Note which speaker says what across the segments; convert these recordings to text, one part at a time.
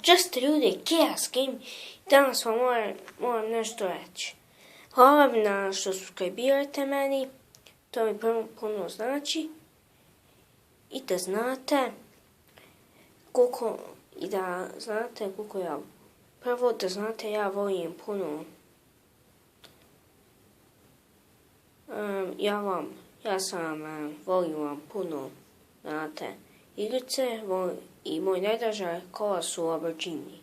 Speaker 1: Često ljudi, Chaos Game, danas vam moram nešto reći. Hvala vam na što subscribirate meni, to mi puno znači. I da znate koliko ja, prvo da znate ja volim puno, volim vam puno, znate, igrice i moj najdraža kola su Lamborghini.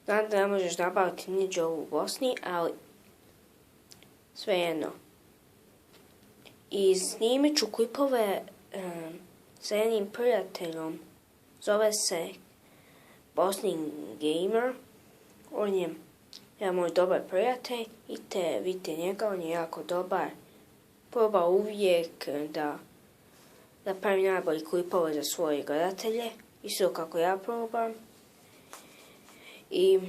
Speaker 1: Znam da ne možeš nabaviti niđe u Bosni, ali svejedno. I snimit ću klipove sa jednim prijateljom, zove se Bosnin Gamer, on je moj dobar prijatelj, vidite njega, on je jako dobar, proba uvijek da pravi najbolji klipove za svoje gledatelje, isto kako ja probam. I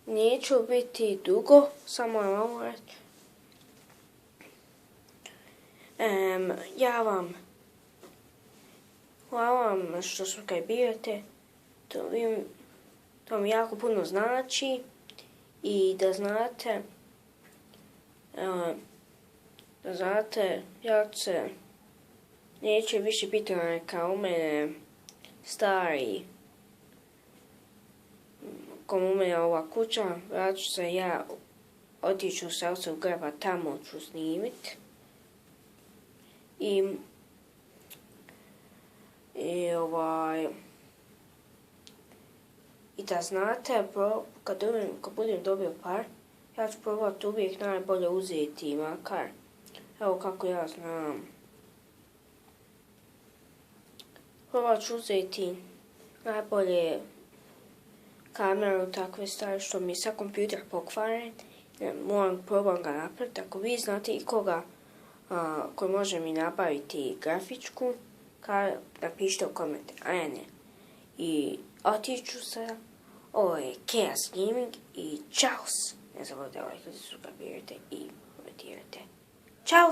Speaker 1: neću biti dugo, samo vam reći. Hvala vam što subscribirate, to mi jako puno znači i da znate, neće više biti kao u mene stari, kao u mene ova kuća, vraću se ja, otiću se u greba, tamo ću snimit. I da znate, kad budem dobio par, ja ću probati uvijek najbolje uzeti makar. Evo kako ja znam. Probat ću uzeti najbolje kameru, takve stvari što mi je sad kompjuter pokvaren. Probam ga napraviti. Ako vi znate i koga koji može mi nabaviti grafičku, napišite u komentar. I otiću se. Ovo je Chaos Gaming i čao! Ne zaboravite da subscribirate i komentirate. Ćao!